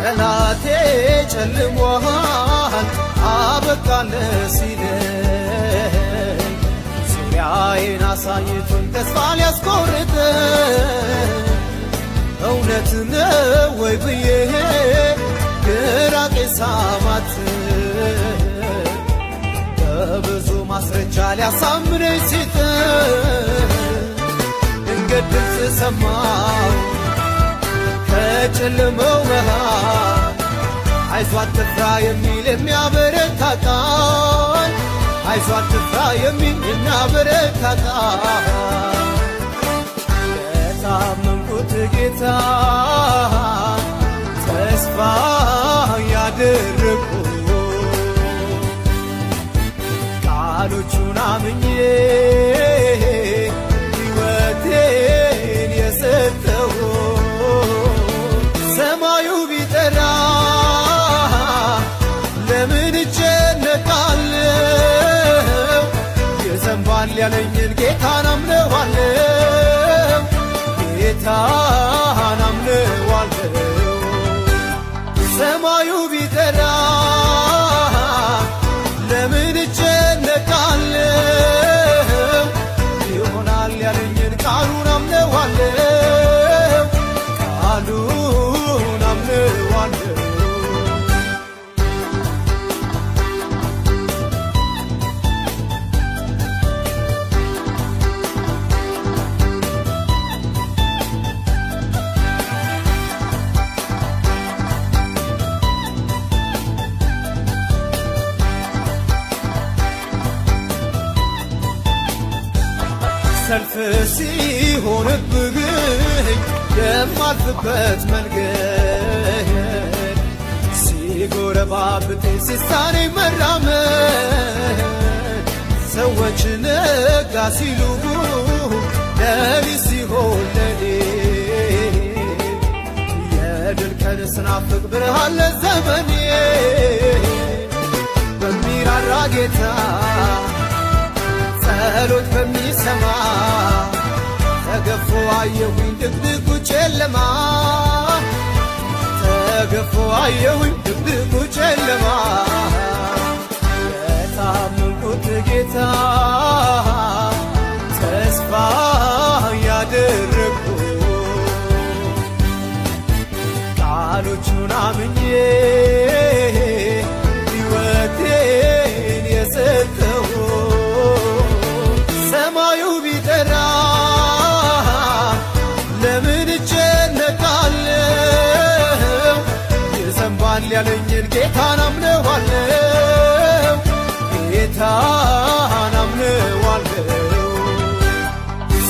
ጠላቴ ጨልሟል አበቃለት ሲለኝ ዙሪያዬን አሳይቶኝ ተስፋ ሊያስቆርጠኝ እውነት ነው ወይ ብዬ ግራ ሳማት በብዙ ማስረጃ ሊያሳምነኝ ሲጥር ድንገት ድምፅ ሰማሁ ከጨለማው መሃል አይዞህ አትፍራ የሚል የሚያበረታ ቃል አይዞህ አትፍራ የሚል የሚያበረታ ቃል የታመንኩት ጌታ ተስፋ ያደረግኩ ቃሎቹን አምኜ ሕይወቴን የሰጠው ሰማዩ ቢጠራ ለምን እጨነቃለሁ? ይዘንባል ያለኝን ጌታን አምነዋለሁ፣ ጌታን አምነዋለሁ። ሰማዩ ቢጠራ ለምን እጨነቃለሁ? ይሆናል ያለኝን ቃሉን አምነዋለሁ፣ ቃሉን አምነዋለሁ። ሰልፍ ሲሆንብኝ የማልፍበት መንገድ ሲጎረባብጠኝ ሲሳነኝ መራመድ ሰዎች ነጋ ሲሉ ሌሊት ሲሆን ለኔ የድል ቀን ስናፍቅ ብርሃን ለዘመኔ በሚራራ ጌታ ጸሎት በሚሰማ ተገፎ አየሁኝ ድቅድቁ ጨለማ ተገፎ አየሁኝ ድቅድቁ ጨለማ የታመንኩት ጌታ ተስፋ ያደረግኩ ቃሎቹን አምኜ ሕይወቴን የሰጠው ሰማዩ ቢጠራ ለምን እጨነቃለሁ? ይዘንባል ያለኝን ጌታን አምነዋለሁ፣ ጌታን አምነዋለሁ።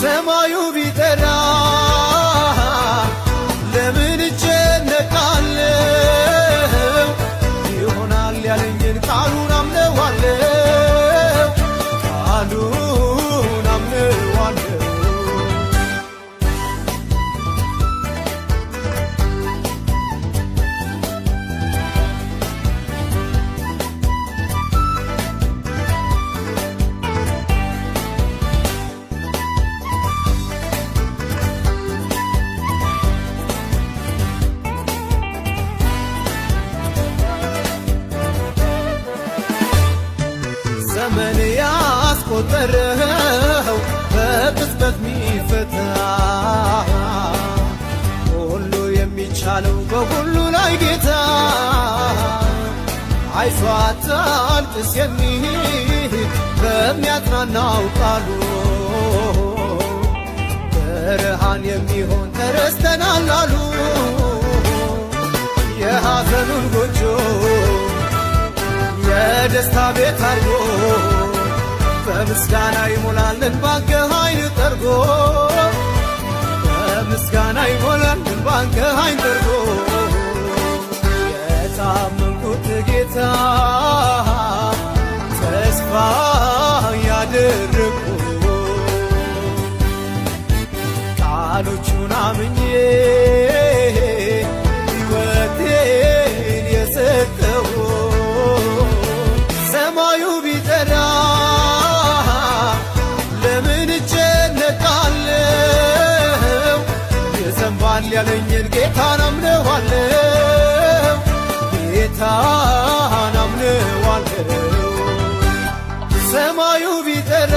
ሰማዩ ቢጠራ ለምን እጨነቃለሁ? ይሆናል ያለኝን ቃሉን አምነዋለሁ፣ ቃሉን አምነዋለሁ። ዘመን ያስቆጠረው በቅጽበት ሚፈታ ሁሉ የሚቻለው በሁሉ ላይ ጌታ አይዞህ አታልቅስ የሚል በሚያጽናናው ቃሉ ብርሃን የሚሆን ተረስተናል አሉ የሐዘኑን ጎጆ የደስታ ቤት አርጎ በምስጋና ይሞላል እንባን ከዓይን ጠርጎ በምስጋና ይሞላል እንባን ከዓይን ጠርጎ የታመንኩት ጌታ ተስፋ ያደረግኩ ቃሎቹን አምኜ ሕይወቴን የሰጠው ሰማዩ ቢጠራ ለምን እጨነቃለሁ? ይዘንባል ያለኝን ጌታን አምነዋለሁ፣ ሰማዩ ቢጠራ